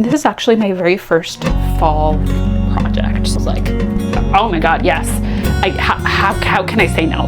This is actually my very first fall project. I was like, oh my god, yes. How can I say no?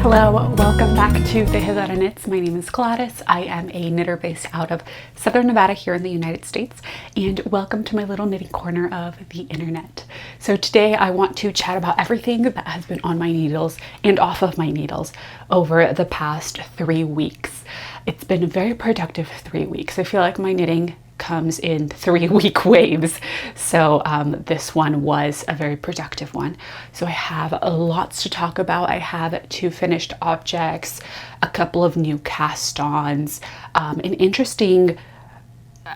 Hello, welcome back to Tejedoraknits. My name is Gladys. I am a knitter based out of Southern Nevada here in the United States, and welcome to my little knitting corner of the internet. So today I want to chat about everything that has been on my needles and off of my needles over the past 3 weeks. It's been a very productive 3 weeks. I feel like my knitting comes in 3-week waves. So this one was a very productive one. So I have lots to talk about. I have 2 finished objects, a couple of new cast-ons, an interesting,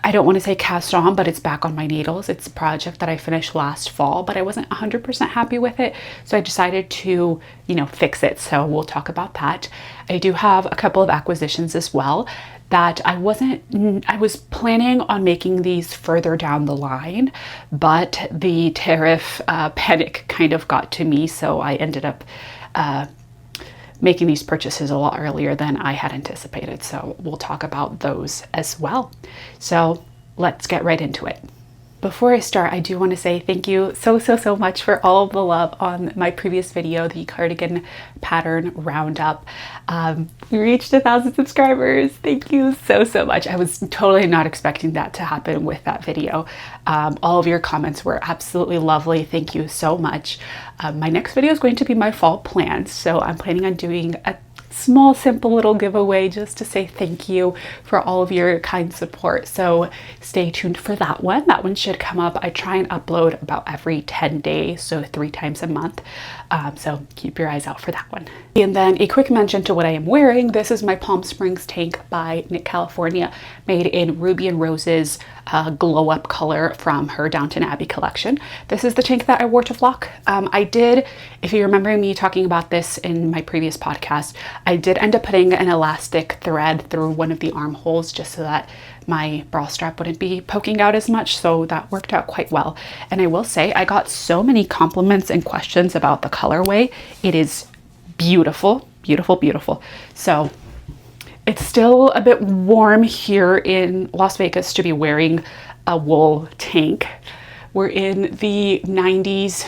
I don't want to say cast on, but it's back on my needles. It's a project that I finished last fall, but I wasn't 100% happy with it. So I decided to, fix it. So we'll talk about that. I do have a couple of acquisitions as well that I was planning on making these further down the line, but the tariff panic kind of got to me. So I ended up making these purchases a lot earlier than I had anticipated. So we'll talk about those as well. So let's get right into it. Before I start, I do want to say thank you so much for all of the love on my previous video, the cardigan pattern roundup. We reached 1,000 subscribers. Thank you so much. I was totally not expecting that to happen with that video. All of your comments were absolutely lovely. Thank you so much. My next video is going to be my fall plans. So I'm planning on doing a small, simple little giveaway just to say thank you for all of your kind support. So stay tuned for that one. That one should come up. I try and upload about every 10 days, so 3 times a month. So keep your eyes out for that one. And then a quick mention to what I am wearing. This is my Palm Springs tank by Knit California, made in Ruby and Rose's glow up color from her Downton Abbey collection. This is the tank that I wore to flock. I did, if you remember me talking about this in my previous podcast, I did end up putting an elastic thread through one of the armholes just so that my bra strap wouldn't be poking out as much. So that worked out quite well. And I will say I got so many compliments and questions about the colorway. It is beautiful, beautiful. So it's still a bit warm here in Las Vegas to be wearing a wool tank. We're in the 90s,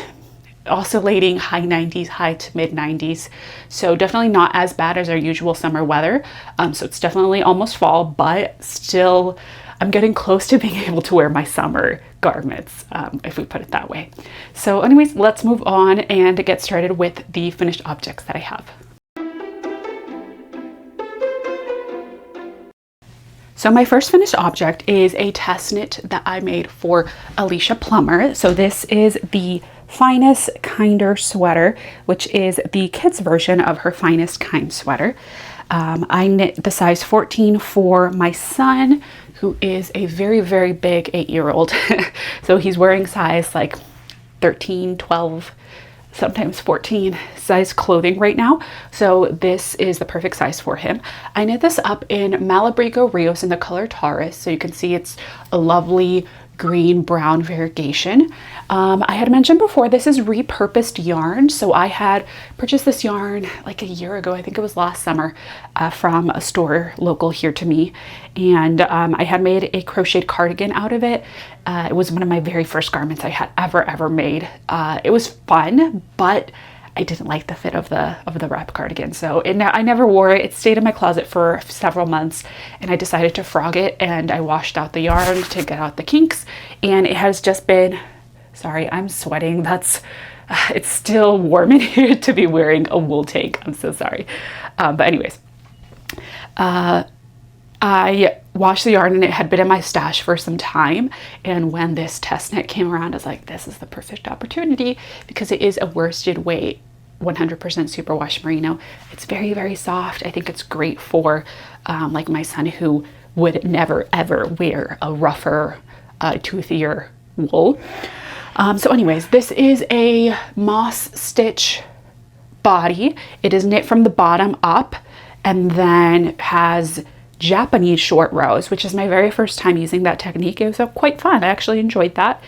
oscillating high 90s, high to mid 90s. So definitely not as bad as our usual summer weather. So it's definitely almost fall, but still I'm getting close to being able to wear my summer garments, if we put it that way. So anyways, let's move on and get started with the finished objects that I have. So my first finished object is a test knit that I made for Alicia Plummer. So this is the Finest Kinder sweater, which is the kids version of her Finest Kind sweater. I knit the size 14 for my son, who is a very big 8-year-old. So he's wearing size like 13, 12, sometimes 14 size clothing right now. So this is the perfect size for him. I knit this up in Malabrigo Rios in the color Taurus. So you can see it's a lovely green brown variegation. I had mentioned before, this is repurposed yarn. So I had purchased this yarn like a year ago, I think it was last summer, from a store local here to me. And I had made a crocheted cardigan out of it. It was one of my very first garments I had ever made. It was fun, but I didn't like the fit of the wrap cardigan. So I never wore it. It stayed in my closet for several months, and I decided to frog it, and I washed out the yarn to get out the kinks, and it has just been, sorry, I'm sweating. It's still warm in here to be wearing a wool tank. I'm so sorry. But anyways, I washed the yarn and it had been in my stash for some time. And when this test knit came around, I was like, this is the perfect opportunity because it is a worsted weight 100% superwash merino. It's very soft. I think it's great for like my son, who would never ever wear a rougher, toothier wool. So anyways, this is a moss stitch body. It is knit from the bottom up and then has Japanese short rows, which is my very first time using that technique. It was quite fun. I actually enjoyed that.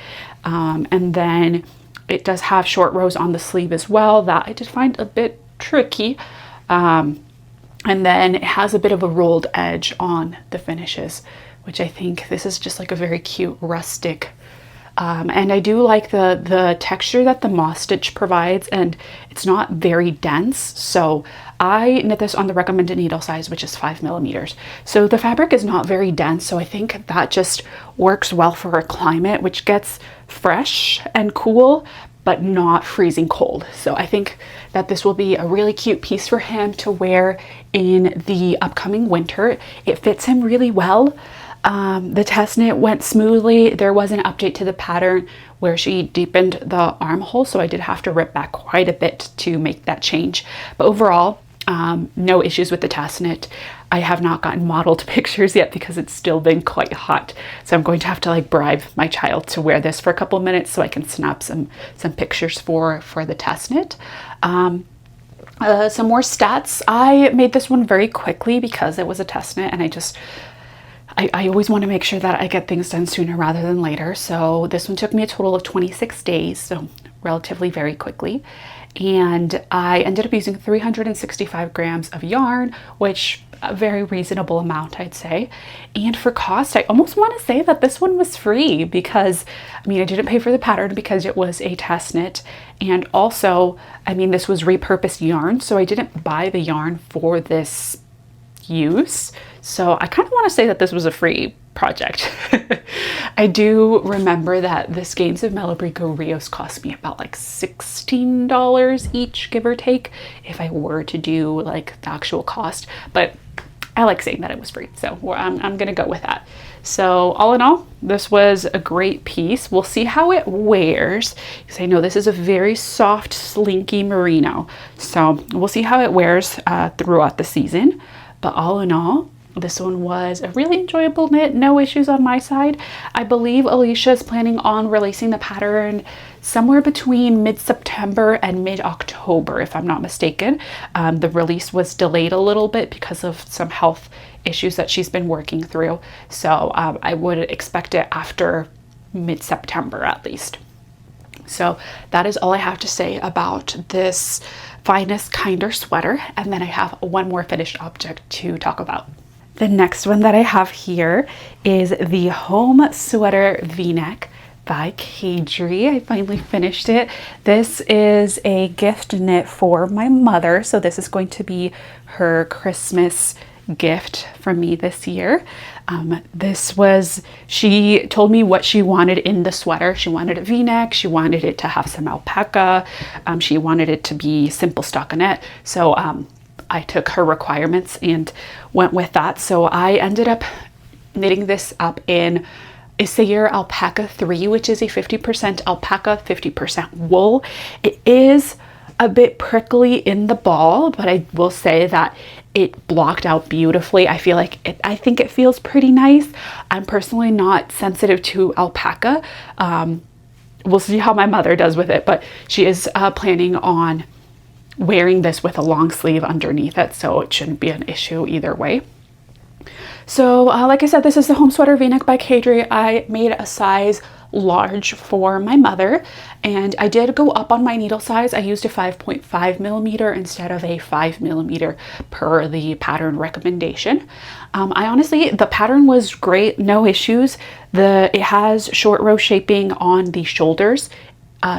And then it does have short rows on the sleeve as well, that I did find a bit tricky. And then it has a bit of a rolled edge on the finishes which I think this is just like a very cute rustic. And I do like the texture that the moss stitch provides, and it's not very dense. So I knit this on the recommended needle size, which is 5 mm. So the fabric is not very dense. So I think that just works well for a climate, which gets fresh and cool, but not freezing cold. So I think that this will be a really cute piece for him to wear in the upcoming winter. It fits him really well. The test knit went smoothly. There was an update to the pattern where she deepened the armhole, so I did have to rip back quite a bit to make that change. But overall, no issues with the test knit. I have not gotten modeled pictures yet because it's still been quite hot. So I'm going to have to like bribe my child to wear this for a couple minutes so I can snap some pictures for the test knit. Some more stats. I made this one very quickly because it was a test knit, and I always want to make sure that I get things done sooner rather than later. So this one took me a total of 26 days, so relatively very quickly. And I ended up using 365 grams of yarn, which a very reasonable amount, I'd say. And for cost, I almost want to say that this one was free because, I mean, I didn't pay for the pattern because it was a test knit. And also, I mean, this was repurposed yarn, so I didn't buy the yarn for this use. So I kind of want to say that this was a free project. I do remember that the skeins of Malabrigo Rios cost me about like $16 each, give or take, if I were to do like the actual cost. But I like saying that it was free, so I'm gonna go with that. So all in all, this was a great piece. We'll see how it wears, because I know this is a very soft, slinky merino. So we'll see how it wears throughout the season. But all in all, this one was a really enjoyable knit, no issues on my side. I believe Alicia is planning on releasing the pattern somewhere between mid-September and mid-October, if I'm not mistaken. The release was delayed a little bit because of some health issues that she's been working through. So I would expect it after mid-September at least. So that is all I have to say about this Finest Kinder sweater. And then I have one more finished object to talk about. The next one that I have here is the Home Sweater V-neck by Caidree. I finally finished it. This is a gift knit for my mother. So this is going to be her Christmas gift from me this year. She told me what she wanted in the sweater. She wanted a V-neck, she wanted it to have some alpaca, she wanted it to be simple stockinette. So I took her requirements and went with that. So I ended up knitting this up in Isager Alpaca 3, which is a 50% alpaca, 50% wool. It is a bit prickly in the ball, but I will say that it blocked out beautifully. I think it feels pretty nice. I'm personally not sensitive to alpaca. We'll see how my mother does with it, but she is planning on wearing this with a long sleeve underneath it, so it shouldn't be an issue either way. So like I said, this is the Home Sweater V-neck by Caidree. I made a size large for my mother, and I did go up on my needle size. I used a 5.5mm instead of a 5mm per the pattern recommendation. I honestly, the pattern was great, no issues. It has short row shaping on the shoulders.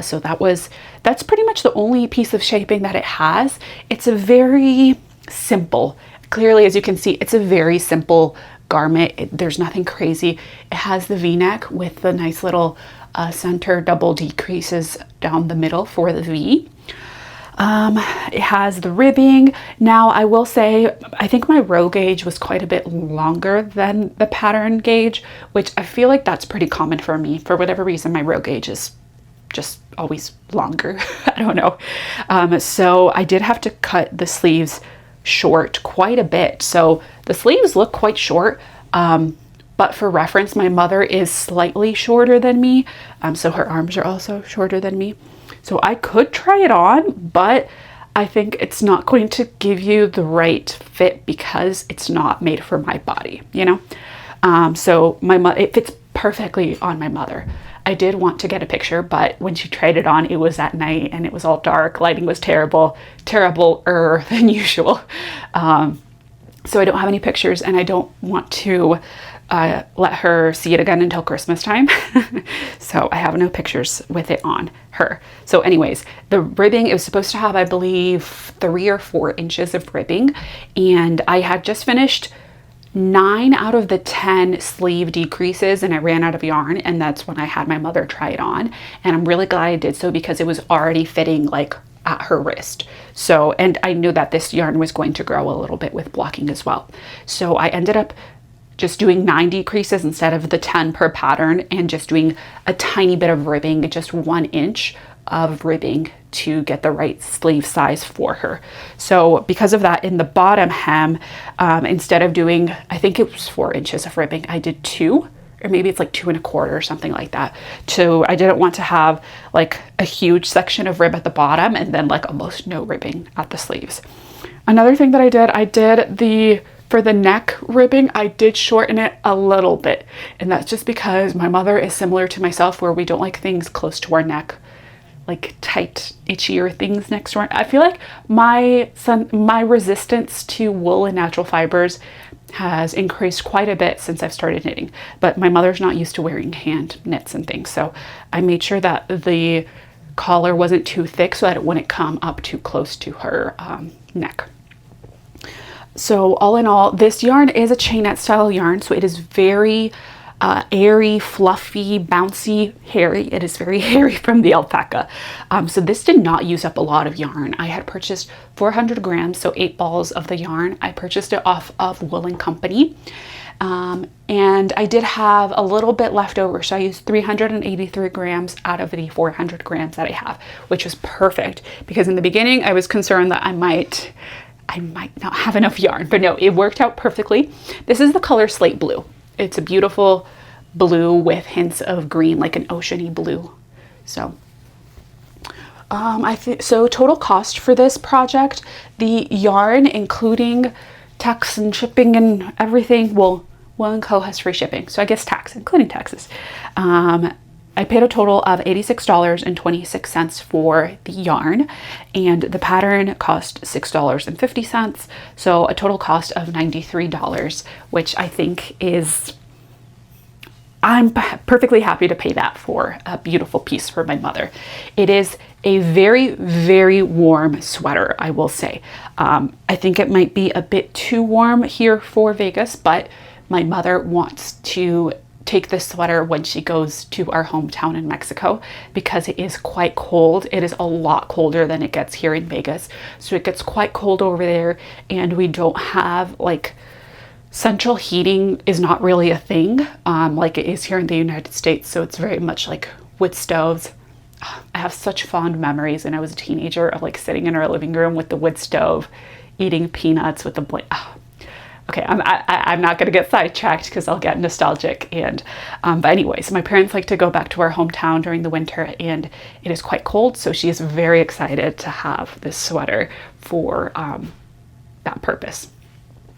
So that's pretty much the only piece of shaping that it has. It's a very simple, clearly as you can see, it's a very simple garment. There's nothing crazy. It has the V-neck with the nice little center double decreases down the middle for the V. It has the ribbing. Now I will say, I think my row gauge was quite a bit longer than the pattern gauge, which I feel like that's pretty common for me. For whatever reason, my row gauge is just always longer. I don't know. So I did have to cut the sleeves short quite a bit. So the sleeves look quite short, but for reference, my mother is slightly shorter than me. So her arms are also shorter than me. So I could try it on, but I think it's not going to give you the right fit because it's not made for my body, you know? So it fits perfectly on my mother. I did want to get a picture, but when she tried it on, it was at night and it was all dark. Lighting was terrible, terribler than usual. So I don't have any pictures, and I don't want to let her see it again until Christmas time. So I have no pictures with it on her. So anyways, the ribbing, it was supposed to have, I believe, 3 or 4 inches of ribbing, and I had just finished 9 out of the 10 sleeve decreases, and I ran out of yarn, and that's when I had my mother try it on. And I'm really glad I did so, because it was already fitting like at her wrist. So, and I knew that this yarn was going to grow a little bit with blocking as well. So I ended up just doing 9 decreases instead of the 10 per pattern, and just doing a tiny bit of ribbing, just 1 inch of ribbing to get the right sleeve size for her. So because of that, in the bottom hem, instead of doing, I think it was 4 inches of ribbing, I did 2, or maybe it's like 2 1/4 or something like that. So I didn't want to have like a huge section of rib at the bottom and then like almost no ribbing at the sleeves. Another thing that I did, for the neck ribbing, I did shorten it a little bit. And that's just because my mother is similar to myself, where we don't like things close to our neck, like tight, itchier things next to our, I feel like my resistance to wool and natural fibers has increased quite a bit since I've started knitting, but my mother's not used to wearing hand knits and things. So I made sure that the collar wasn't too thick so that it wouldn't come up too close to her neck. So all in all, this yarn is a chainette style yarn, so it is very airy, fluffy, bouncy, hairy. It is very hairy from the alpaca. So this did not use up a lot of yarn. I had purchased 400 grams, so 8 balls of the yarn. I purchased it off of Wool & Company. And I did have a little bit left over, so I used 383 grams out of the 400 grams that I have, which was perfect, because in the beginning I was concerned that I might not have enough yarn, but no, it worked out perfectly. This is the color Slate Blue. It's a beautiful blue with hints of green, like an oceany blue. So so total cost for this project, the yarn including tax and shipping and everything, well, Wool & Co has free shipping, so I guess tax, including taxes. I paid a total of $86.26 for the yarn, and the pattern cost $6.50, so a total cost of $93, which I think is, I'm perfectly happy to pay that for a beautiful piece for my mother. It is a very, very warm sweater, I will say. I think it might be a bit too warm here for Vegas, but my mother wants to take this sweater when she goes to our hometown in Mexico, because it is quite cold. It is a lot colder than it gets here in Vegas. So it gets quite cold over there, and we don't have, like, central heating is not really a thing like it is here in the United States. So it's very much like wood stoves. I have such fond memories when I was a teenager of like sitting in our living room with the wood stove, eating peanuts with the okay, I'm not going to get sidetracked because I'll get nostalgic. And but anyways, my parents like to go back to our hometown during the winter, and it is quite cold, so she is very excited to have this sweater for that purpose.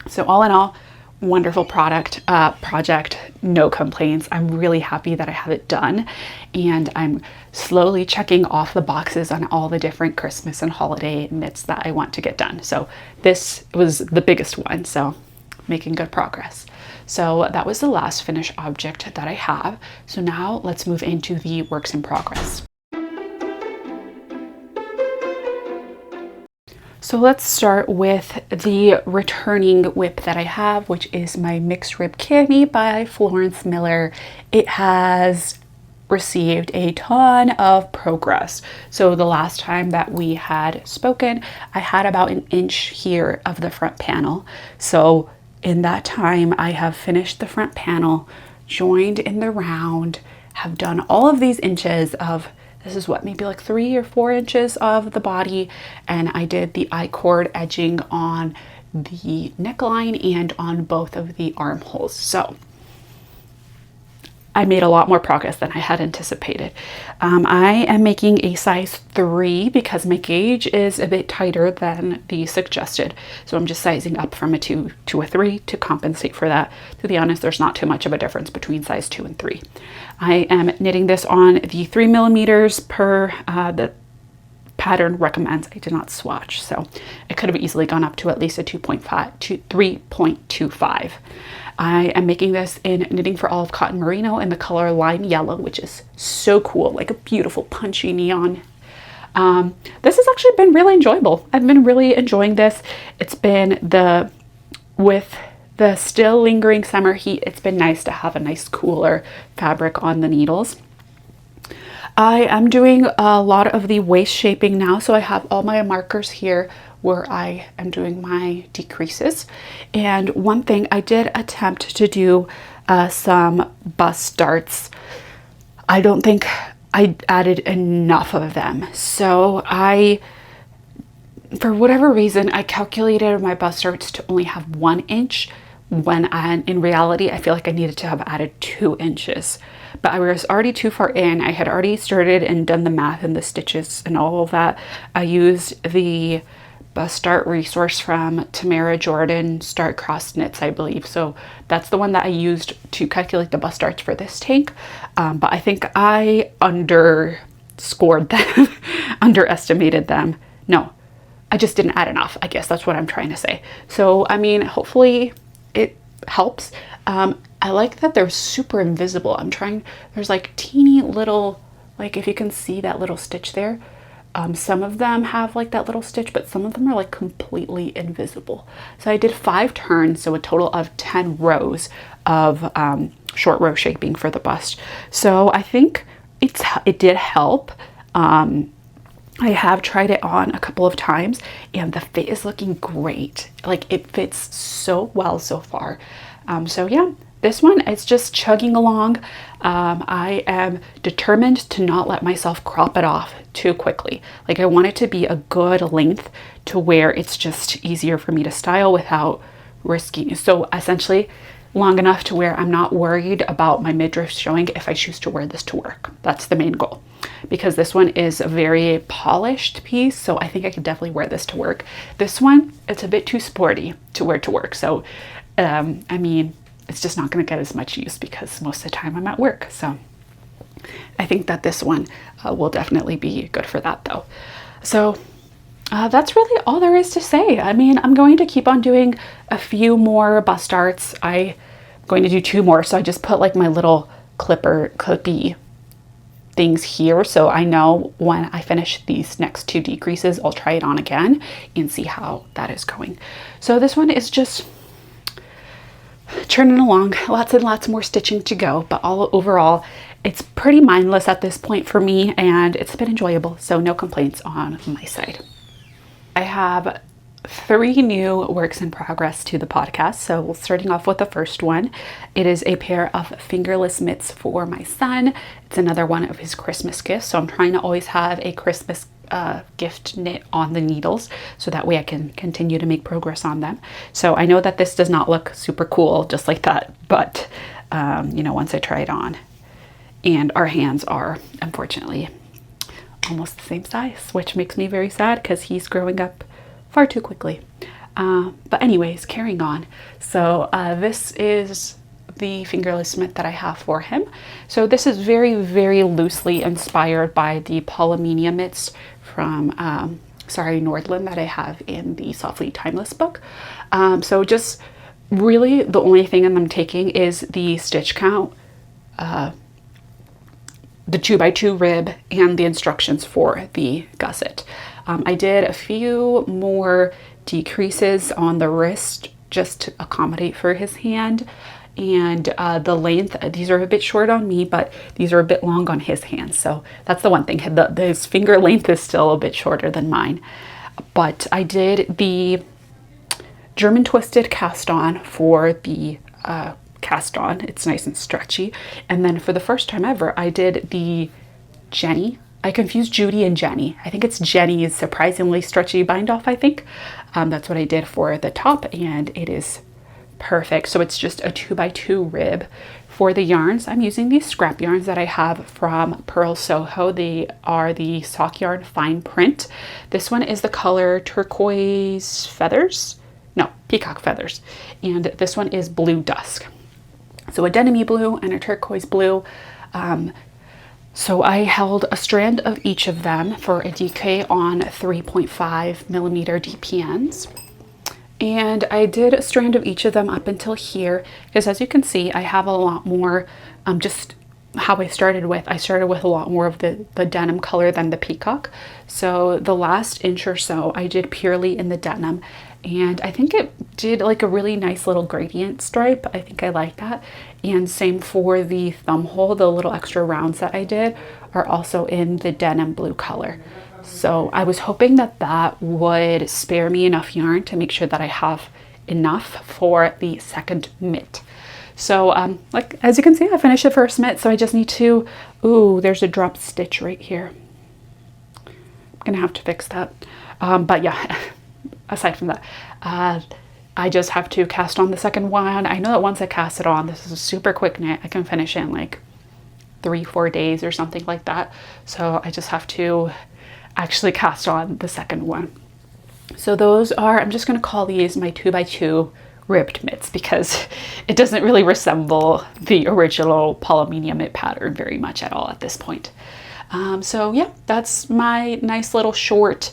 So all in all, wonderful project, no complaints. I'm really happy that I have it done, and I'm slowly checking off the boxes on all the different Christmas and holiday knits that I want to get done. So this was the biggest one, so making good progress. So that was the last finished object that I have. So now let's move into the works in progress. So let's start with the returning WIP that I have, which is my mixed Rib Cami by Florence Miller. It has received a ton of progress. So the last time that we had spoken, I had about an inch here of the front panel. So in that time, I have finished the front panel, joined in the round, have done all of these inches of, this is what, maybe like 3 or 4 inches of the body, and I did the I-cord edging on the neckline and on both of the armholes. So I made a lot more progress than I had anticipated. I am making a size 3 because my gauge is a bit tighter than the suggested. So I'm just sizing up from a 2 to a 3 to compensate for that. To be honest, there's not too much of a difference between size 2 and 3. I am knitting this on the 3 millimeters per the pattern recommends. I did not swatch, so it could have easily gone up to at least a 2.5 to 3.25. I am making this in Knitting for Olive Cotton Merino in the color Lime Yellow, which is so cool, like a beautiful punchy neon. This has actually been really enjoyable. I've been really enjoying this. It's been with the still lingering summer heat, it's been nice to have a nice cooler fabric on the needles. I am doing a lot of the waist shaping now, so I have all my markers here where I am doing my decreases. And one thing, I did attempt to do some bust darts. I don't think I added enough of them. So for whatever reason, I calculated my bust darts to only have 1 inch when in reality, I feel like I needed to have added 2 inches. But I was already too far in. I had already started and done the math and the stitches and all of that. I used the bust dart resource from Tamara Jordan, Start Cross Knits, I believe. So that's the one that I used to calculate the bust darts for this tank. But I think I underscored them, underestimated them. No, I just didn't add enough. I guess that's what I'm trying to say. So, I mean, hopefully it helps. I like that they're super invisible. There's like teeny little, like if you can see that little stitch there, some of them have like that little stitch, but some of them are like completely invisible. So I did 5 turns, so a total of 10 rows of short row shaping for the bust. So I think it did help. I have tried it on a couple of times and the fit is looking great. Like it fits so well so far. So yeah, this one is just chugging along. I am determined to not let myself crop it off too quickly. Like I want it to be a good length to where it's just easier for me to style without risking. So essentially long enough to where I'm not worried about my midriff showing if I choose to wear this to work. That's the main goal, because this one is a very polished piece. So I think I could definitely wear this to work. This one, it's a bit too sporty to wear to work. So, I mean, it's just not going to get as much use because most of the time I'm at work. So I think that this one will definitely be good for that though. So that's really all there is to say. I mean, I'm going to keep on doing a few more bust darts. I'm going to do 2 more. So I just put like my little clippy things here. So I know when I finish these next 2 decreases, I'll try it on again and see how that is going. So this one is just churning along, lots and lots more stitching to go, but overall it's pretty mindless at this point for me and it's been enjoyable, so no complaints on my side. I have 3 new works in progress to the podcast. So starting off with the first one, it is a pair of fingerless mitts for my son. It's another one of his Christmas gifts, so I'm trying to always have a Christmas gift knit on the needles so that way I can continue to make progress on them. So I know that this does not look super cool just like that, but you know, once I try it on, and our hands are unfortunately almost the same size, which makes me very sad because he's growing up far too quickly. But anyways, carrying on. So this is the fingerless mitt that I have for him. So this is very, very loosely inspired by the polyminia mitts from Sari Nordlund that I have in the Softly Timeless book. So just really the only thing I'm taking is the stitch count, the 2x2 rib, and the instructions for the gusset. I did a few more decreases on the wrist just to accommodate for his hand, and the length, these are a bit short on me, but these are a bit long on his hand. So that's the one thing, his finger length is still a bit shorter than mine. But I did the German twisted cast on for the cast on. It's nice and stretchy. And then for the first time ever, I did the Jenny. I confused Judy and Jenny. I think it's Jenny's surprisingly stretchy bind off, I think. That's what I did for the top, and it is perfect. So it's just a 2x2 rib. For the yarns, I'm using these scrap yarns that I have from Purl Soho. They are the sock yarn fine print. This one is the color turquoise feathers. No, peacock feathers. And this one is blue dusk. So a denim blue and a turquoise blue. So I held a strand of each of them for a DK on 3.5 millimeter DPNs. And I did a strand of each of them up until here, because as you can see, I have a lot more, just how I started with a lot more of the denim color than the peacock. So the last inch or so I did purely in the denim, and I think it did like a really nice little gradient stripe. I think I like that. And same for the thumb hole, the little extra rounds that I did are also in the denim blue color. So I was hoping that that would spare me enough yarn to make sure that I have enough for the second mitt. So like as you can see, I finished the first mitt, so I just need to, ooh, there's a drop stitch right here. I'm gonna have to fix that. But yeah, aside from that, I just have to cast on the second one. I know that once I cast it on, this is a super quick knit. I can finish it in like 3-4 days or something like that. So I just have to actually cast on the second one. So those are, I'm just going to call these my 2x2 ribbed mitts, because it doesn't really resemble the original polyminia mitt pattern very much at all at this point. So yeah, that's my nice little short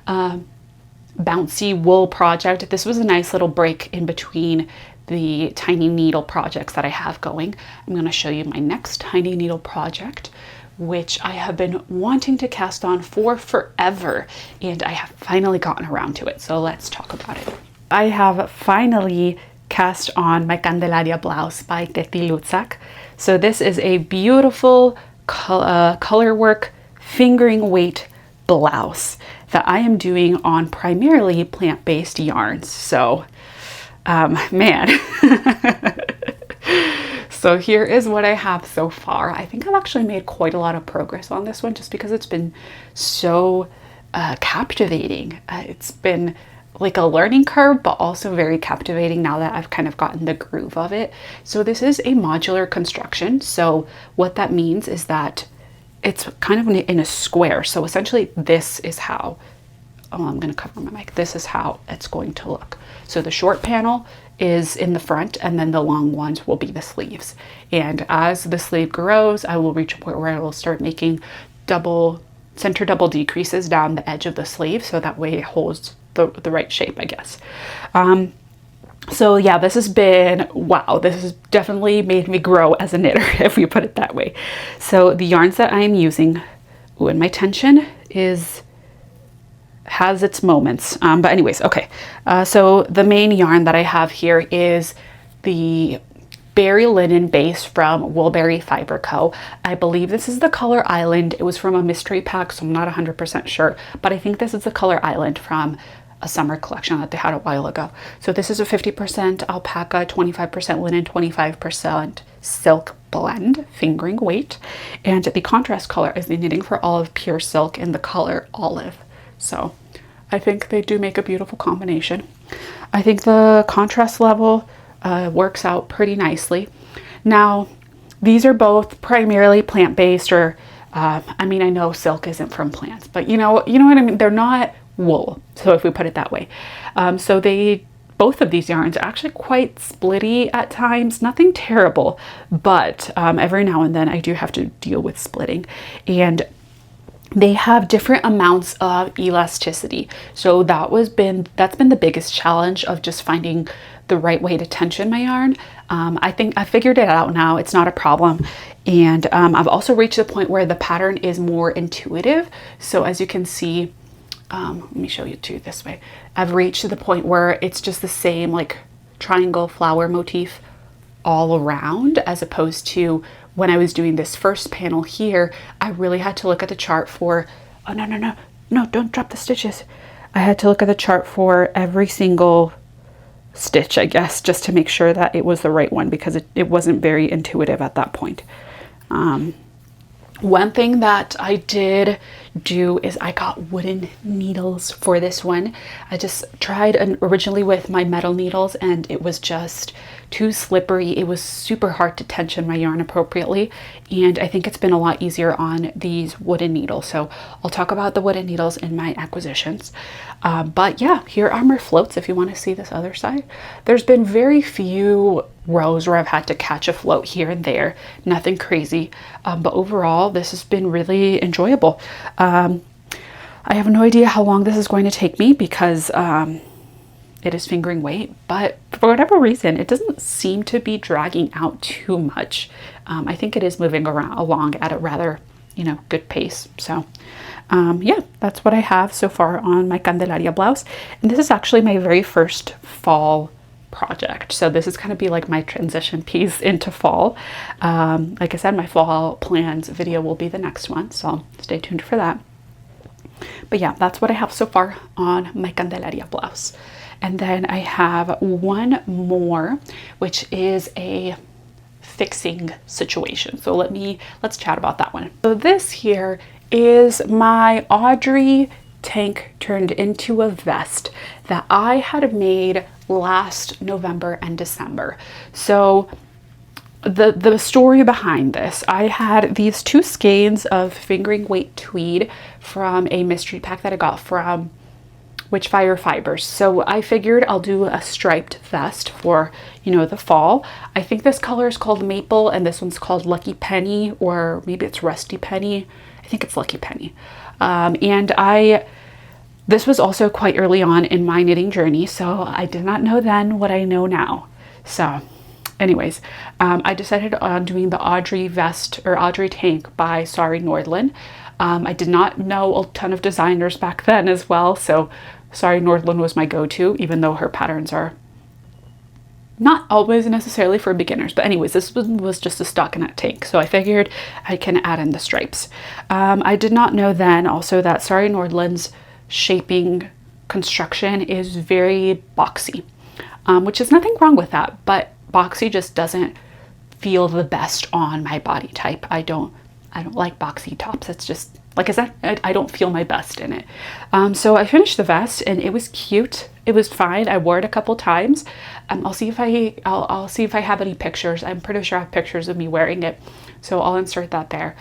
bouncy wool project. This was a nice little break in between the tiny needle projects that I have going. I'm going to show you my next tiny needle project, which I have been wanting to cast on for forever, and I have finally gotten around to it. So let's talk about it. I have finally cast on my Candelaria Blouse by Teti Lutsak. So this is a beautiful color work fingering weight blouse that I am doing on primarily plant-based yarns. So man. So here is what I have so far. I think I've actually made quite a lot of progress on this one, just because it's been so captivating. It's been like a learning curve, but also very captivating now that I've kind of gotten the groove of it. So this is a modular construction. So what that means is that it's kind of in a square. So essentially this is how, oh, I'm going to cover my mic. This is how it's going to look. So the short panel is in the front, and then the long ones will be the sleeves. And as the sleeve grows, I will reach a point where I will start making center double decreases down the edge of the sleeve, so that way it holds the right shape, I guess. So yeah, this has been, wow, this has definitely made me grow as a knitter, if we put it that way. So the yarns that I am using, ooh, and my tension has its moments. But anyways, okay. So the main yarn that I have here is the berry linen base from Woolberry Fiber Co. I believe this is the color Island. It was from a mystery pack, so I'm not 100% sure, but I think this is the color Island from a summer collection that they had a while ago. So this is a 50% alpaca, 25% linen, 25% silk blend, fingering weight. And the contrast color is the Knitting for Olive Pure Silk in the color Olive. So I think they do make a beautiful combination. I think the contrast level works out pretty nicely. Now, these are both primarily plant-based, or I mean, I know silk isn't from plants, but you know what I mean? They're not wool, so if we put it that way. So both of these yarns are actually quite splitty at times, nothing terrible, but every now and then I do have to deal with splitting, and they have different amounts of elasticity. So that's been the biggest challenge of just finding the right way to tension my yarn. I think I figured it out now. It's not a problem. And I've also reached the point where the pattern is more intuitive. So as you can see, let me show you too this way. I've reached to the point where it's just the same like triangle flower motif all around, as opposed to when I was doing this first panel here, I really had to look at the chart for, oh no, don't drop the stitches. I had to look at the chart for every single stitch, I guess, just to make sure that it was the right one, because it wasn't very intuitive at that point. One thing that I did do is I got wooden needles for this one. I just tried originally with my metal needles, and it was just too slippery. It was super hard to tension my yarn appropriately, and I think it's been a lot easier on these wooden needles. So I'll talk about the wooden needles in my acquisitions. But yeah, here are my floats if you want to see this other side. There's been very few rows where I've had to catch a float here and there, nothing crazy, but overall this has been really enjoyable. I have no idea how long this is going to take me, because it is fingering weight, but for whatever reason, it doesn't seem to be dragging out too much. I think it is moving along at a rather, you know, good pace. So yeah, that's what I have so far on my Candelaria blouse. And this is actually my very first fall project. So this is going to be like my transition piece into fall. Like I said, my fall plans video will be the next one, so stay tuned for that. But yeah, that's what I have so far on my Candelaria blouse. And then I have one more, which is a fixing situation. So let's chat about that one. So this here is my Audrey tank turned into a vest that I had made last November and December. So the story behind this, I had these 2 skeins of fingering weight tweed from a mystery pack that I got from WitchFire Fibers. So I figured I'll do a striped vest for, you know, the fall. I think this color is called Maple and this one's called Lucky Penny, or maybe it's Rusty Penny. I think it's Lucky Penny. This was also quite early on in my knitting journey, so I did not know then what I know now. So anyways, I decided on doing the Audrey vest or Audrey tank by Sari Nordlund. I did not know a ton of designers back then as well, so Sari Nordlund was my go-to, even though her patterns are not always necessarily for beginners. But anyways, this one was just a stockinette tank, so I figured I can add in the stripes. I did not know then also that Sari Nordlund's shaping construction is very boxy, which is nothing wrong with that, but boxy just doesn't feel the best on my body type. I don't like boxy tops. It's just, like I said, I don't feel my best in it. So I finished the vest and it was cute. It was fine. I wore it a couple times. I'll see if I have any pictures. I'm pretty sure I have pictures of me wearing it, so I'll insert that there.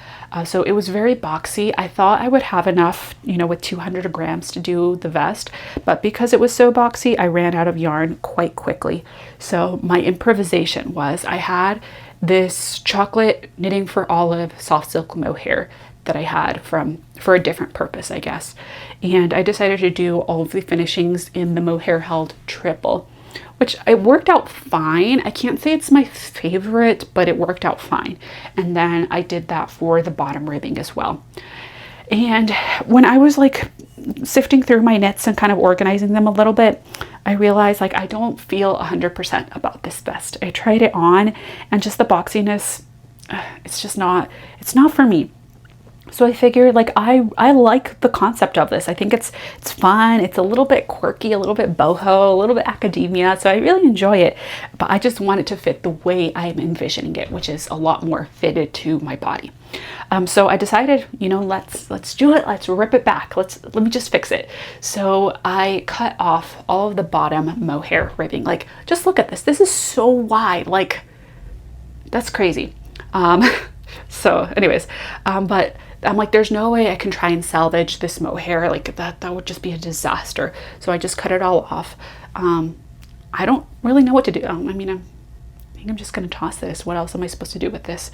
So it was very boxy. I thought I would have enough, you know, with 200 grams to do the vest, but because it was so boxy, I ran out of yarn quite quickly. So my improvisation was, I had this chocolate knitting for olive soft silk mohair that I had for a different purpose, I guess. And I decided to do all of the finishings in the mohair held triple, which it worked out fine. I can't say it's my favorite, but it worked out fine. And then I did that for the bottom ribbing as well. And when I was like sifting through my knits and kind of organizing them a little bit, I realized like I don't feel 100% about this vest. I tried it on and just the boxiness, it's not for me. So I figured like I like the concept of this. I think it's fun. It's a little bit quirky, a little bit boho, a little bit academia. So I really enjoy it, but I just want it to fit the way I'm envisioning it, which is a lot more fitted to my body. So I decided, you know, let's do it. Let's rip it back. Let me just fix it. So I cut off all of the bottom mohair ribbing. Like, just look at this. This is so wide. Like, that's crazy. So anyways, but I'm like, there's no way I can try and salvage this mohair. Like that would just be a disaster. So I just cut it all off. I don't really know what to do. I mean, I think I'm just gonna toss this. What else am I supposed to do with this?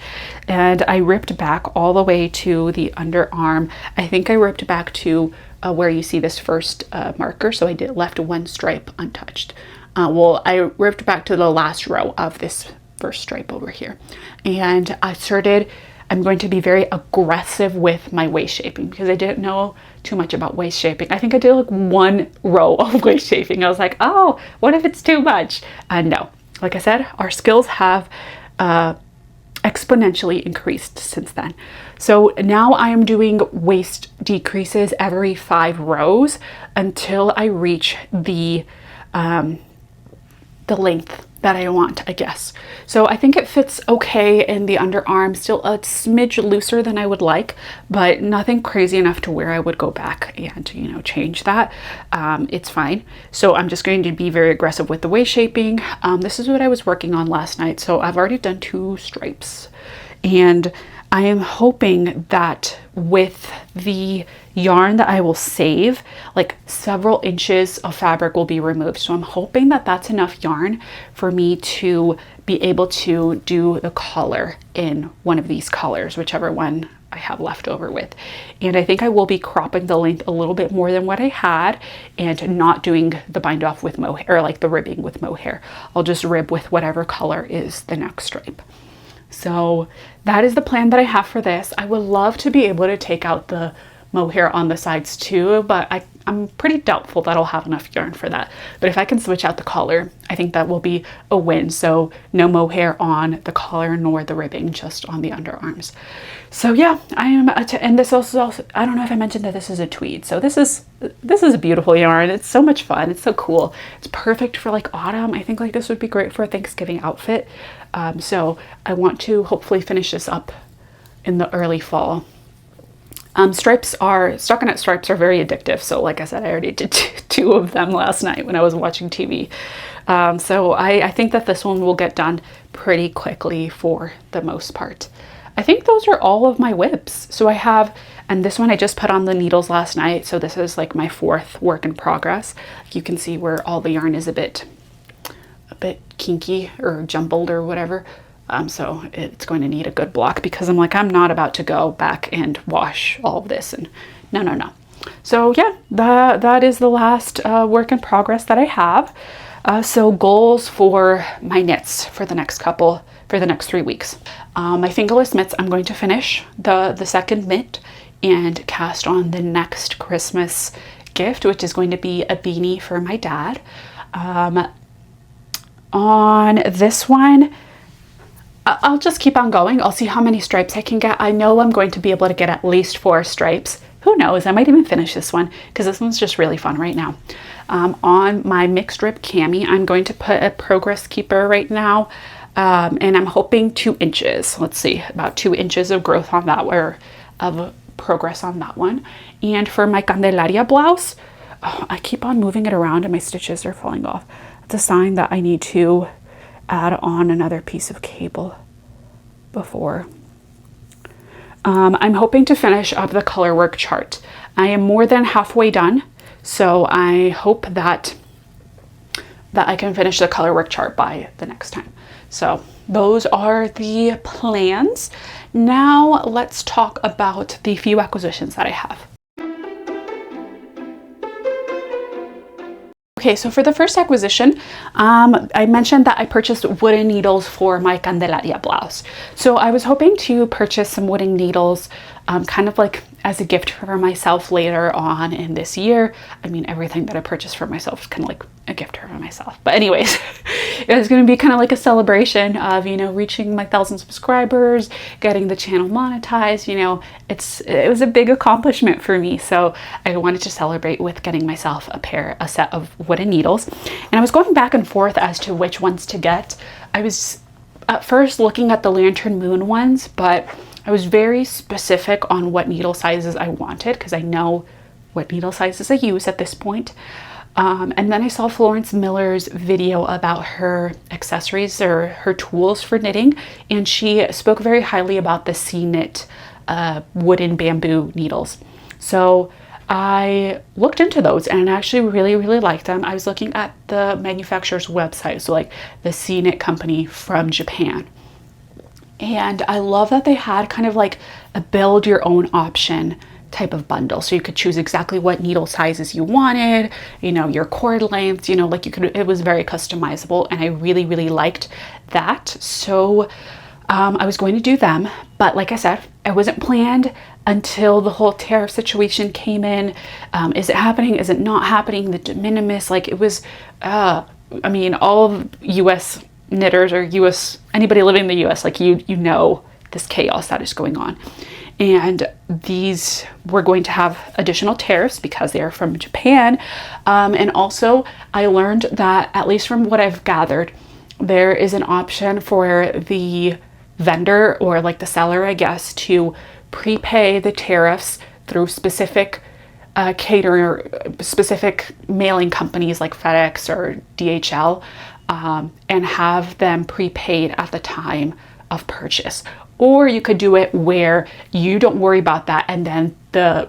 And I ripped back all the way to the underarm. I think I ripped back to where you see this first marker. So I left one stripe untouched. Well, I ripped back to the last row of this first stripe over here. And I'm going to be very aggressive with my waist shaping because I didn't know too much about waist shaping. I think I did like one row of waist shaping. I was like, oh, what if it's too much? No, like I said, our skills have exponentially increased since then. So now I am doing waist decreases every 5 rows until I reach the length that I want, I guess. So I think it fits okay in the underarm, still a smidge looser than I would like, but nothing crazy enough to where I would go back and, you know, change that. It's fine. So I'm just going to be very aggressive with the waist shaping. This is what I was working on last night. So I've already done 2 stripes, and I am hoping that with the yarn that I will save, like several inches of fabric will be removed. So I'm hoping that that's enough yarn for me to be able to do the collar in one of these colors, whichever one I have left over with. And I think I will be cropping the length a little bit more than what I had and not doing the bind off with mohair, or like the ribbing with mohair. I'll just rib with whatever color is the next stripe. So that is the plan that I have for this. I would love to be able to take out the mohair on the sides too, but I'm pretty doubtful that I'll have enough yarn for that. But if I can switch out the collar, I think that will be a win. So no mohair on the collar nor the ribbing, just on the underarms. So yeah, I am and this also, I don't know if I mentioned that this is a tweed. So this is a beautiful yarn. It's so much fun. It's so cool. It's perfect for like autumn. I think like this would be great for a Thanksgiving outfit. So I want to hopefully finish this up in the early fall. Stockinette stripes are very addictive. So like I said, I already did two of them last night when I was watching TV. So I think that this one will get done pretty quickly for the most part. I think those are all of my WIPs. So I have, and this one I just put on the needles last night. So this is like my 4th work in progress. You can see where all the yarn is a bit kinky or jumbled or whatever. So it's going to need a good block because I'm not about to go back and wash all of this, and no. So yeah, that is the last work in progress that I have. So goals for my knits for the next 3 weeks. My fingerless mitts, I'm going to finish the second mitt and cast on the next Christmas gift, which is going to be a beanie for my dad. On this one, I'll just keep on going. I'll see how many stripes I can get. I know I'm going to be able to get at least 4 stripes. Who knows? I might even finish this one because this one's just really fun right now. On my mixed rib cami, I'm going to put a progress keeper right now. And I'm hoping 2 inches. Let's see, about 2 inches of growth on that, or of progress on that one. And for my Candelaria blouse, I keep on moving it around and my stitches are falling off. It's a sign that I need to add on another piece of cable before. I'm hoping to finish up the color work chart. I am more than halfway done, so I hope that I can finish the color work chart by the next time. So those are the plans. Now let's talk about the few acquisitions that I have. Okay, so for the first acquisition, I mentioned that I purchased wooden needles for my Candelaria blouse. So I was hoping to purchase some wooden needles kind of like as a gift for myself later on in this year. I mean, everything that I purchased for myself is kind of like a gift for myself. But anyways, it was going to be kind of like a celebration of, you know, reaching my 1,000 subscribers, getting the channel monetized. You know, it was a big accomplishment for me. So I wanted to celebrate with getting myself a set of wooden needles. And I was going back and forth as to which ones to get. I was at first looking at the Lantern Moon ones, but I was very specific on what needle sizes I wanted because I know what needle sizes I use at this point. And then I saw Florence Miller's video about her accessories or her tools for knitting, and she spoke very highly about the SeeKnit wooden bamboo needles. So I looked into those and actually really, really liked them. I was looking at the manufacturer's website, so like the SeeKnit company from Japan. And I love that they had kind of like a build your own option type of bundle. So you could choose exactly what needle sizes you wanted, you know, your cord length, you know, like it was very customizable, and I really, really liked that. So I was going to do them, but like I said, it wasn't planned until the whole tariff situation came in. Is it happening? Is it not happening? The de minimis, like it was, I mean, all of US knitters or anybody living in the US, like you know this chaos that is going on. And these were going to have additional tariffs because they are from Japan. And also I learned that, at least from what I've gathered, there is an option for the vendor or like the seller, I guess, to prepay the tariffs through specific specific mailing companies like FedEx or DHL, and have them prepaid at the time of purchase. Or you could do it where you don't worry about that, and then the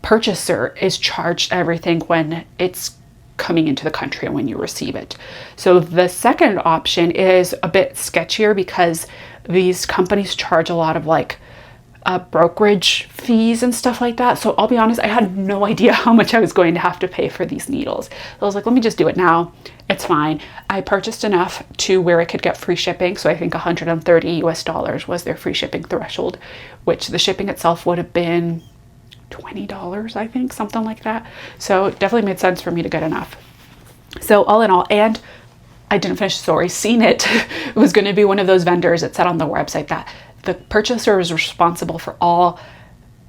purchaser is charged everything when it's coming into the country and when you receive it. So the second option is a bit sketchier because these companies charge a lot of like brokerage fees and stuff like that. So I'll be honest, I had no idea how much I was going to have to pay for these needles. So I was like, let me just do it now. It's fine. I purchased enough to where I could get free shipping. So I think $130 US was their free shipping threshold, which the shipping itself would have been $20, I think, something like that. So it definitely made sense for me to get enough. So all in all, and I didn't finish the story, SeeKnit was going to be one of those vendors. It said on the website that the purchaser is responsible for all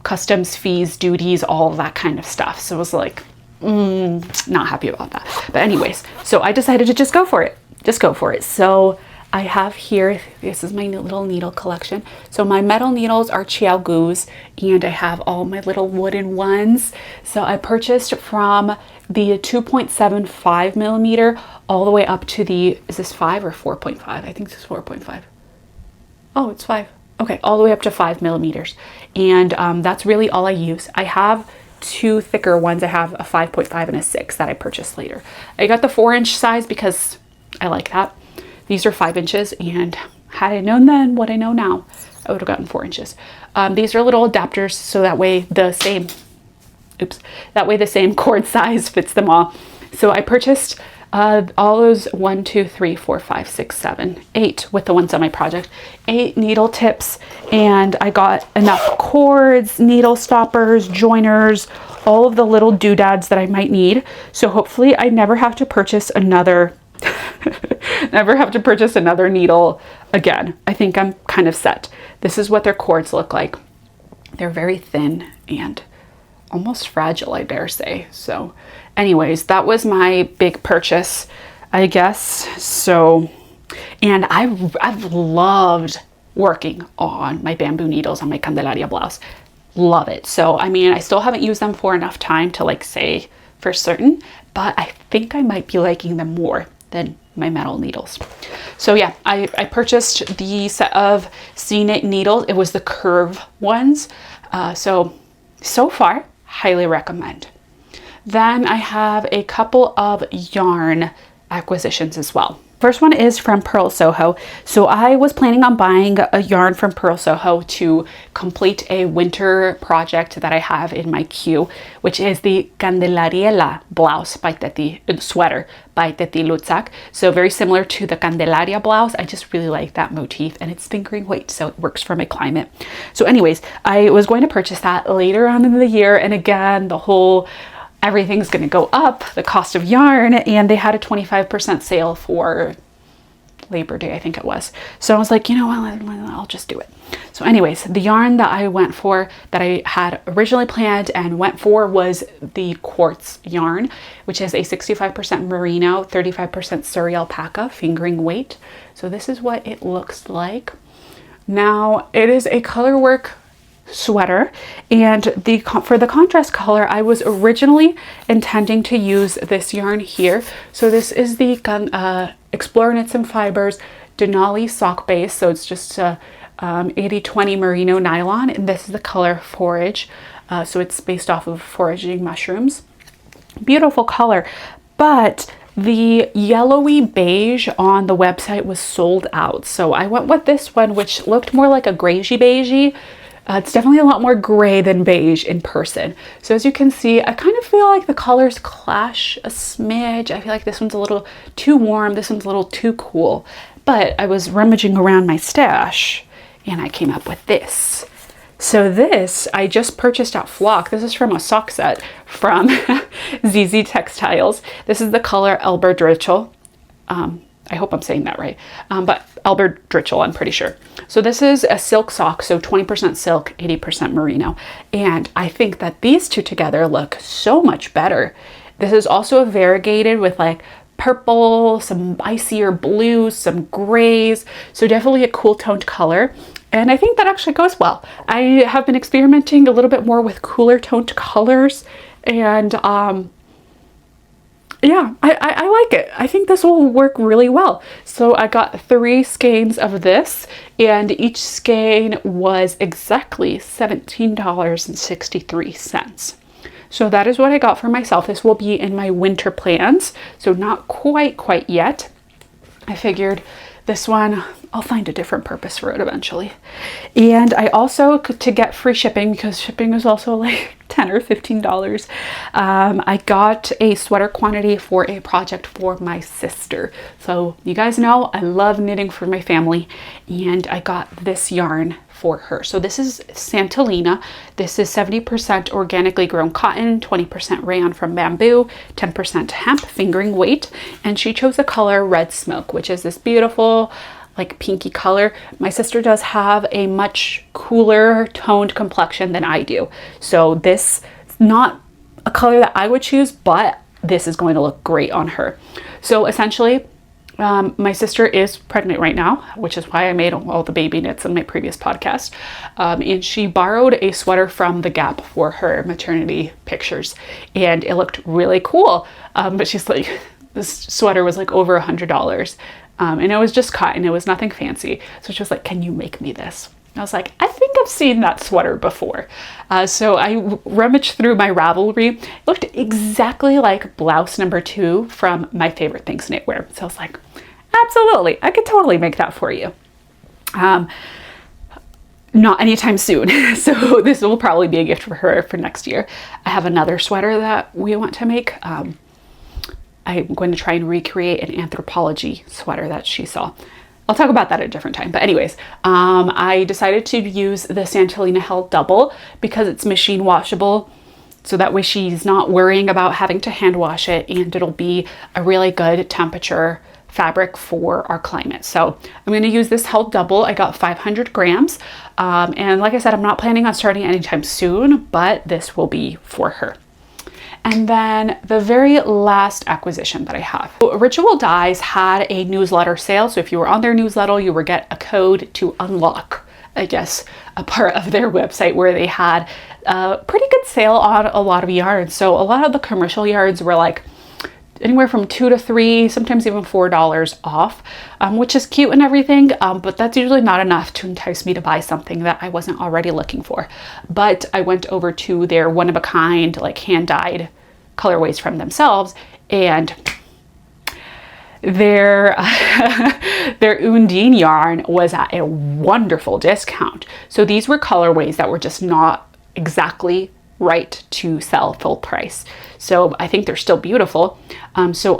customs fees, duties, all of that kind of stuff. So it was like, not happy about that. But anyways, so I decided to just go for it. Just go for it. So I have here, this is my little needle collection. So my metal needles are Chiao Gu's, and I have all my little wooden ones. So I purchased from the 2.75 millimeter all the way up to the, is this 5 or 4.5? I think this is 4.5. Oh, it's 5. Okay, all the way up to 5 millimeters. And that's really all I use. I have two thicker ones. I have a 5.5 and a 6 that I purchased later. I got the 4-inch size because I like that. These are 5 inches, and had I known then what I know now, I would have gotten 4 inches. These are little adapters, so that way the same, the same cord size fits them all. So I purchased all those 1, 2, 3, 4, 5, 6, 7, 8 with the ones on my project, 8 needle tips, and I got enough cords, needle stoppers, joiners, all of the little doodads that I might need. So hopefully I never have to purchase another needle again. I think I'm kind of set. This is what their cords look like. They're very thin and almost fragile, I dare say. So anyways, that was my big purchase, I guess. So, and I've loved working on my bamboo needles on my Candelaria blouse. Love it. So, I mean, I still haven't used them for enough time to like say for certain, but I think I might be liking them more than my metal needles. So yeah, I purchased the set of SeeKnit needles. It was the curve ones. So far, highly recommend. Then I have a couple of yarn acquisitions as well. First one is from Purl Soho. So I was planning on buying a yarn from Purl Soho to complete a winter project that I have in my queue, which is the Candelaria Blouse by Teti, sweater by Teti Lutsak. So very similar to the Candelaria blouse. I just really like that motif, and it's fingering weight, so it works for my climate. So anyways, I was going to purchase that later on in the year, and again, the whole everything's going to go up, the cost of yarn, and they had a 25% sale for Labor Day, I think it was. So I was like, you know what, I'll just do it. So anyways, the yarn that I went for, that I had originally planned and went for, was the Quartz yarn, which is a 65% Merino, 35% Sari Alpaca, fingering weight. So this is what it looks like. Now, it is a colorwork sweater, and for the contrast color, I was originally intending to use this yarn here. So this is the Explore Knits and Fibers Denali sock base. So it's just 80-20 merino nylon, and this is the color Forage. So it's based off of foraging mushrooms. Beautiful color, but the yellowy beige on the website was sold out. So I went with this one, which looked more like a grayy beigey. It's definitely a lot more gray than beige in person. So as you can see, I kind of feel like the colors clash a smidge. I feel like this one's a little too warm, this one's a little too cool. But I was rummaging around my stash and I came up with this. So this, I just purchased at Flock. This is from a sock set from ZZ Textiles. This is the color Elberdritchel. I hope I'm saying that right, but Elberdritchel, I'm pretty sure. So this is a silk sock, so 20% silk, 80% merino. And I think that these two together look so much better. This is also variegated with like purple, some icier blues, some grays. So definitely a cool toned color. And I think that actually goes well. I have been experimenting a little bit more with cooler toned colors, and yeah, I like it. I think this will work really well. So I got 3 skeins of this, and each skein was exactly $17.63. So that is what I got for myself. This will be in my winter plans, so not quite yet. I figured this one, I'll find a different purpose for it eventually. And I also, to get free shipping, because shipping is also like $10 or $15, I got a sweater quantity for a project for my sister. So you guys know I love knitting for my family, and I got this yarn for her. So this is Santolina. This is 70% organically grown cotton, 20% rayon from bamboo, 10% hemp, fingering weight, and she chose the color Red Smoke, which is this beautiful like pinky color. My sister does have a much cooler toned complexion than I do, so this is not a color that I would choose, but this is going to look great on her. So essentially, my sister is pregnant right now, which is why I made all the baby knits in my previous podcast. And she borrowed a sweater from The Gap for her maternity pictures, and it looked really cool. But she's like, this sweater was like over $100. And it was just cotton. It was nothing fancy. So she was like, can you make me this? I was like, I think I've seen that sweater before. So I rummaged through my Ravelry. It looked exactly like blouse number 2 from My Favorite Things Knitwear. So I was like, absolutely, I could totally make that for you. Not anytime soon. So this will probably be a gift for her for next year. I have another sweater that we want to make. I'm going to try and recreate an anthropology sweater that she saw. I'll talk about that at a different time. But anyways, I decided to use the Santolina Held Double because it's machine washable. So that way she's not worrying about having to hand wash it, and it'll be a really good temperature fabric for our climate. So I'm going to use this Held Double. I got 500 grams. And like I said, I'm not planning on starting anytime soon, but this will be for her. And then the very last acquisition that I have. Ritual Dyes had a newsletter sale. So if you were on their newsletter, you would get a code to unlock, I guess, a part of their website where they had a pretty good sale on a lot of yarns. So a lot of the commercial yarns were like anywhere from $2 to $3, sometimes even $4 off, which is cute and everything, but that's usually not enough to entice me to buy something that I wasn't already looking for. But I went over to their one-of-a-kind, like hand-dyed colorways from themselves, and their Undine yarn was at a wonderful discount. So these were colorways that were just not exactly right to sell full price. So I think they're still beautiful. So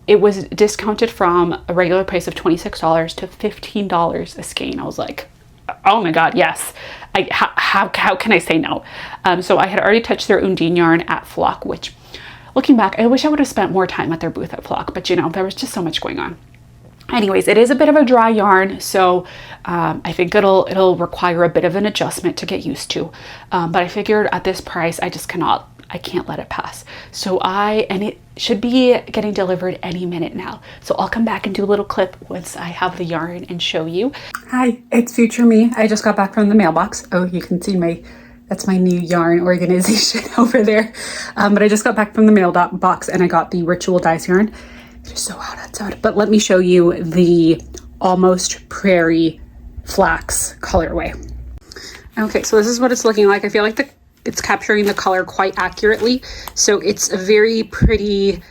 it was discounted from a regular price of $26 to $15 a skein. I was like, oh my God, yes. How can I say no? So I had already touched their Undine yarn at Flock, which looking back, I wish I would have spent more time at their booth at Flock, but you know, there was just so much going on. Anyways, it is a bit of a dry yarn, so I think it'll require a bit of an adjustment to get used to. But I figured at this price, I can't let it pass. So and it should be getting delivered any minute now. So I'll come back and do a little clip once I have the yarn and show you. Hi, it's future me. I just got back from the mailbox. Oh, you can see that's my new yarn organization over there. But I just got back from the mailbox and I got the Ritual Dyes yarn. It's so hot outside, but let me show you the Almost Prairie Flax colorway. Okay, so this is what it's looking like. I feel like it's capturing the color quite accurately. So it's a very pretty,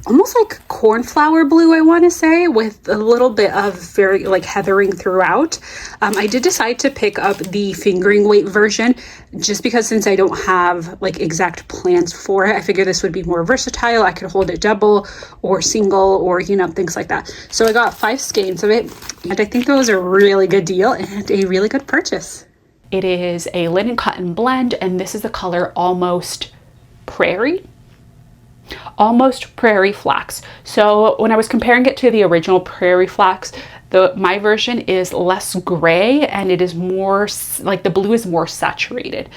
almost like cornflower blue, I want to say, with a little bit of very like heathering throughout. I did decide to pick up the fingering weight version just because since I don't have like exact plans for it, I figured this would be more versatile. I could hold it double or single or, you know, things like that. So I got 5 skeins of it, and I think that was a really good deal and a really good purchase. It is a linen cotton blend, and this is the color Almost Prairie. Almost Prairie Flax. So when I was comparing it to the original Prairie Flax, my version is less gray and it is more like the blue is more saturated.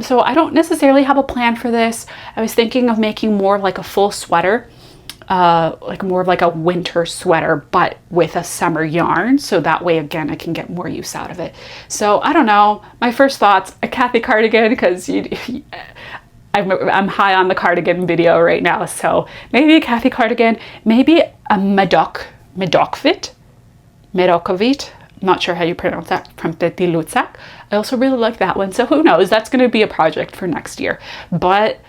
So I don't necessarily have a plan for this. I was thinking of making more like a full sweater, like more of like a winter sweater, but with a summer yarn. So that way, again, I can get more use out of it. So I don't know. My first thoughts, a Kathy cardigan, because I'm high on the cardigan video right now, so maybe a Kathy cardigan, maybe a Medokvit. not sure how you pronounce that, from Teti Lutsak. I also really like that one. So who knows, that's going to be a project for next year. But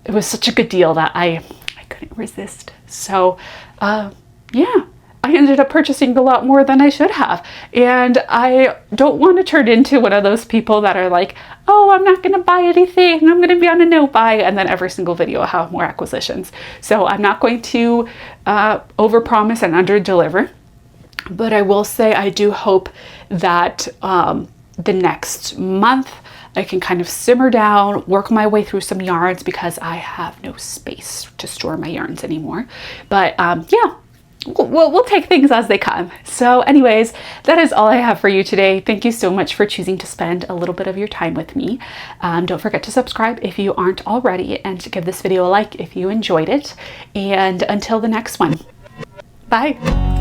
it was such a good deal that I couldn't resist. So yeah, I ended up purchasing a lot more than I should have. And I don't want to turn into one of those people that are like, oh, I'm not going to buy anything, I'm going to be on a no buy, and then every single video I'll have more acquisitions. So I'm not going to overpromise and underdeliver. But I will say I do hope that the next month I can kind of simmer down, work my way through some yarns, because I have no space to store my yarns anymore. But yeah, we'll take things as they come. So anyways, that is all I have for you today. Thank you so much for choosing to spend a little bit of your time with me. Don't forget to subscribe if you aren't already, and to give this video a like if you enjoyed it. And until the next one, bye.